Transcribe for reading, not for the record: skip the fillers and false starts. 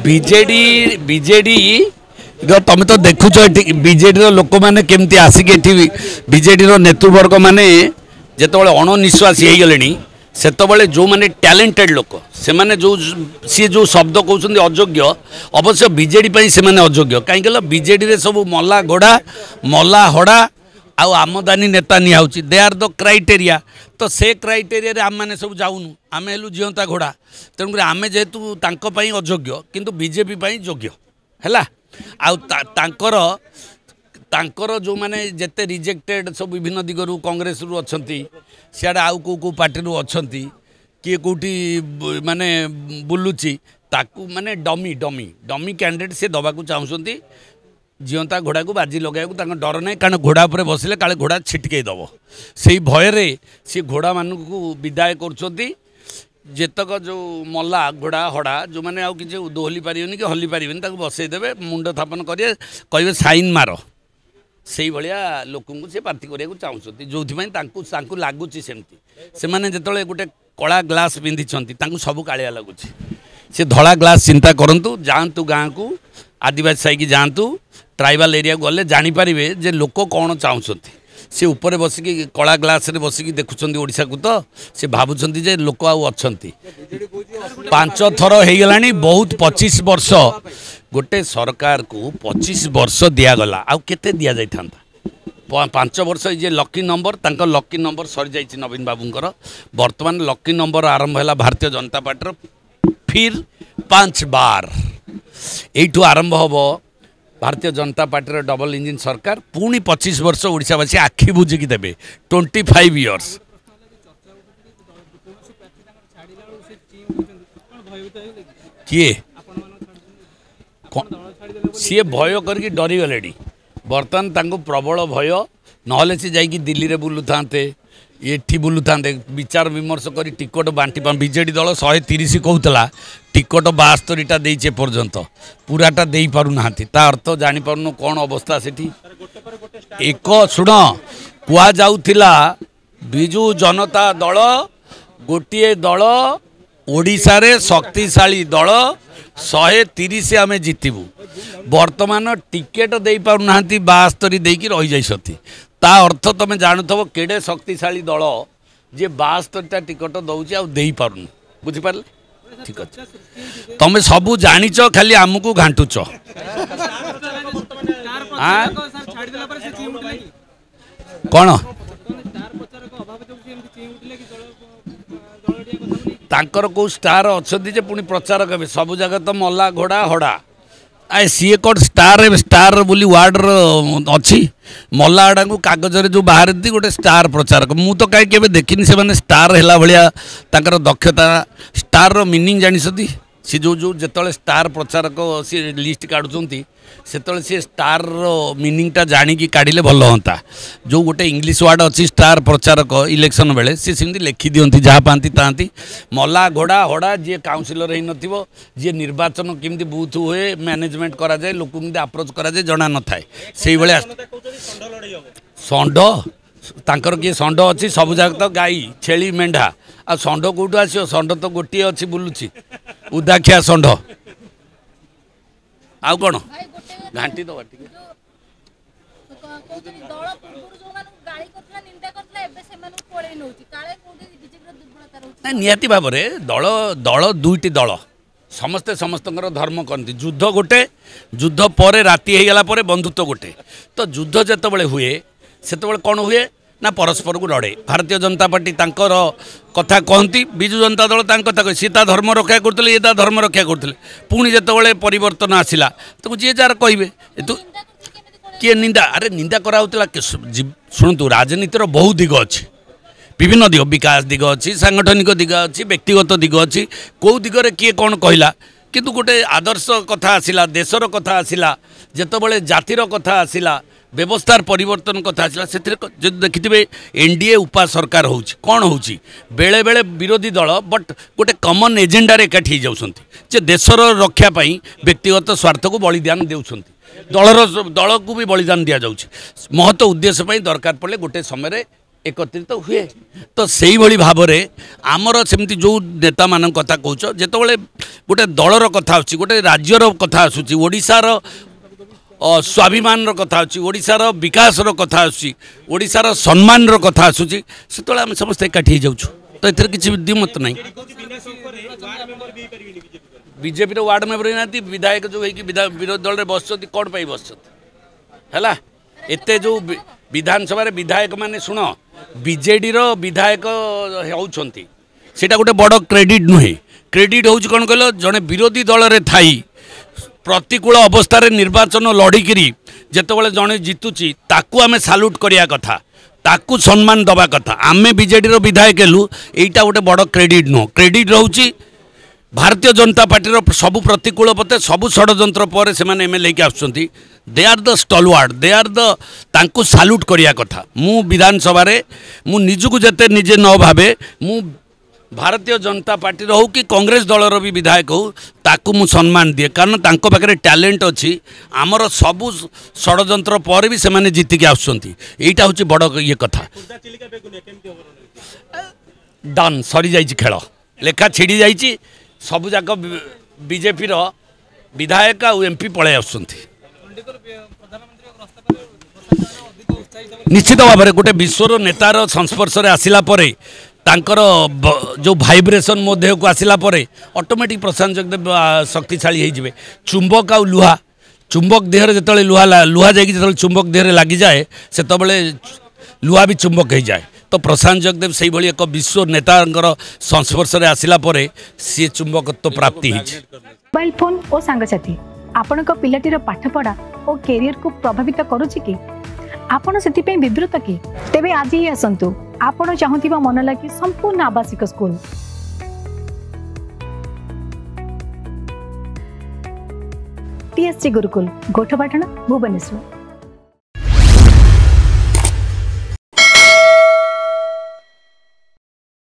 BJD BJD तुम तो देखुच BJD लोक मैंने केमती आसिक बीजेडी नेतृवर्ग मैंने जिते अणनिश्वासी हो गले से जो मैंने टैलेंटेड लोक से माने जो सी जो शब्द कहते अयोग्य अवश्य बीजेडी से माने अयोग्य कहीं बीजेडी सब मला घोड़ा मला हड़ा आउ आमदानी नेता निहाउची दे आर द क्राइटेरिया तो से क्राइटेरिया आम मैंने सब जाऊनु आम हेलु जीवंता घोड़ा तेणुक आम जेहेतु अयोग्य किंतु बीजेपी योग्य है तांकर जो माने जेते रिजेक्टेड सब विभिन्न दिगरु कांग्रेस रु अछंती सियाडे आउ को पार्टी रु अछंती किए कोठी माने बुलुची ताकू माने डमी डमी डमी कैंडिडेट से दबा को चाहउछंती जीवंता घोड़ा को बाजी लगे डर ना कारण घोड़ा पर बसिले काले घोड़ा छिटके दब से भय सी घोड़ा मान विदाय कर जेतक जो मला घोड़ा हड़ा जो मैंने आउ कि दोहली पारे कि हल्ली पारे बसईदे मुंड थापन करेंगे कहे साइन मार से भाया लोक से प्रार्थी करने चाहते जो लगुच से मैंने जो गोटे कला ग्लास पिंधि सब कालिया लगुच से धला ग्लास चिंता करूँ जातु गाँव को आदिवासी साई की जातु ट्राइबल एरिया गले जानीपर जे लोक कौन चाहते सी ऊपर बसिकी कला ग्लास रे बसिकी देखुं ओडिशा को तो से भावुं जे लोक अच्छा 5 थर हो गला बहुत 25 वर्ष गोटे सरकार को 25 वर्ष दिगला आउ केते दिया जाई थांता 5 वर्ष ये लकी नंबर तांका लकी नंबर सरी जाइए नवीन बाबूंकर वर्तमान लकी नंबर आरंभ है भारतीय जनता पार्टी फिर 5 बार यू आरंभ हम Bharatiya Janata party double engine सरकार पुणी 25 वर्ष ओडिशावासी आखि बुझिकी देवे 25 इयर्स किए सी भय करके डरीगले बर्तमान तांको प्रबल भय नहले सी जाइए दिल्ली रे बुलू था ये बुलू था विचार विमर्श कर टिकट बांटी बीजेडी दल 130 कहूला टिकट 72टा देचे पर्यंत पूराटा दे पारना अर्थ जापार कौन अवस्था से एक शुण कहुला बिजु जनता दल गोटे दल ओडिशा रे शक्तिशाली दल 130 आम जितबू वर्तमान टिकेट दे पारना 72 देकी रही जाइछथि ता अर्थ तुम जानुव केड़े शक्तिशाली दल जे 72टा टिकट दौची आ दे पारुन बुझिपारे ठीक अच्छे तुम सबू जानिच खाली आमको घांटुच कौन तांकर को स्टार अच्छा जे पुणी प्रचार कहे सब जगह तो मला घोड़ा हड़ा आए सी कौन स्टार बोली वार्ड अच्छी मला आड़ा को कागज जो बाहर थी गोटे स्टार प्रचारक मु तो कहीं देखनी से स्टार है भाया तांकर दक्षता स्टार रो मीनिंग जानी सी जो जो जिते स्टार प्रचारक सी लिस्ट काढ़ुंट से सी स्टार रो मीनिंग टा जाणी काढ़ले भल हाँ जो गोटे इंग्लीश वार्ड अच्छी स्टार प्रचारक इलेक्शन बेले सी सेमती लिखि दिखती जहाँ पाती तांती मला घोड़ा हड़ा जी काउनसिलर हो न जी निर्वाचन केमती बूथ हुए मैनेजमेंट करा जाए लोक केमती अप्रोच करा जाए जना न थाए से भाया षंड तांकर किए षंड अच्छी सब जगह तो गाई छेली मेढ़ा आ षंड कौटू आसो षंड तो गोटे अच्छी बुलूची उदाखिया षंड आउ कौन घाटी दबा निहाती भाव में दल दल दुईटी दल समस्ते समस्त धर्म करती युद्ध गोटे युद्ध पर राति होगला बंधुत्व गोटे तो युद्ध जिते हुए से कौन हुए ना परस्पर को लड़े भारतीय जनता पार्टी तांकर कथा कहती विजु जनता दल कथा कह सी धर्म रक्षा करते ये धर्म रक्षा करते पुणी जिते परिवर्तन आसला तो जी जार कहे तू किए निंदा अरे निंदा कराला शुणु राजनीतिर बहुत दिग अच्छी विभिन्न दिग विकास दिग अच्छी सांगठनिक दिग अच्छी व्यक्तिगत दिग अच्छी कौ दिगरे किए कौन कहला किंतु गोटे आदर्श कथा आसला देशर कथा आसला जिते जातिर कथा आसला व्यवस्थार परिवर्तन कथा आसला से देखिए एनडीए उपा सरकार हो कौन हो बेले बेले विरोधी दल बट गोटे कमन एजेंडार एकाठी जाऊँच देशर रक्षापी व्यक्तिगत स्वार्थ को बलिदान देउछंती दल को भी बलिदान दि जाऊँच महत्व उद्देश्य दरकार पड़े गोटे समय एकत्रित हुए तो से भाव में आमर सेमती जो नेता मान कथा कौच जिते गोटे दलर कथा आसूँ गोटे राज्यर कथा आसूँ ओडिशार स्वाभिमान कथा ओडिशार विकास कथा आसार सम्मान कथा आसूँ से आम समस्त एकाठी हो जाऊँ तो ये किसी द्विमत ना बीजेपी वार्ड मेंबर ना विधायक जो है विरोधी दल में बस कौन पाई बस है एत जो विधानसभा विधायक माने शुण बीजेडी रो विधायक होती सेटा गोटे बड़ क्रेडिट नुहे क्रेडिट हूँ कौन कहल जड़े विरोधी दल में थाई प्रतिकूल अवस्था निर्वाचन लड़िकी जितेबाला जड़े जितुची ताकू आमे साल्यूट करिया कथा ताकू सम्मान दबा कथा आमे बीजेडी रो विधायक हेलु एटा गोटे बड़ क्रेडिट नुह क्रेडिट रोची भारतीय जनता पार्टी रो सबु प्रतिकूल पते सबु षड्यंत्र पर से एमएलए के आसुचंती they are the stalwart they are the तांकू साल्यूट करिया कथा मु विधानसभा रे मु निजुको जते निजे न भावे मु भारतीय जनता पार्टी हो कि कांग्रेस दलर भी विधायक हो ताकू मु सम्मान दिए कारण तांको पाखरे टैलेंट अच्छी आमर सबु षड्यंत्र पर भी से माने जीतिक आसुचंती एटा होची बड़ ये कथा डन सरी जाइछि खेल लेखा छिड़ी जाइछि सबु जाक बीजेपी रो विधायक आ एमपी पळे आसुचंती निश्चित भाव में गोटे विश्वर नेतार संस्पर्श में आसला तांकर जो भाइब्रेसन मो देह को आसला ऑटोमेटिक प्रशांत जगदेव शक्तिशाली होइजिबे चुंबक आ लुहा चुंबक देहरे जिते लुहा लुहा जाकि जो चुंबक देहरे लगी जाए से लुहा भी चुंबक हो जाए तो प्रशांत जगदेव से भाई एक विश्व नेता संस्पर्श में आसला सी चुंबकत्व प्राप्ति मोबाइल फोन और सांगसाथी आपण पिलाटीर पाठपढ़ा और कैरियर को प्रभावित करुच्ची कि आपण से विवृत कि तेबे आज ही आसतु आपण चाहूबा मन लगी संपूर्ण आवासिक स्कूल TSC गुरुकुल गोठपाटण भुवनेश्वर।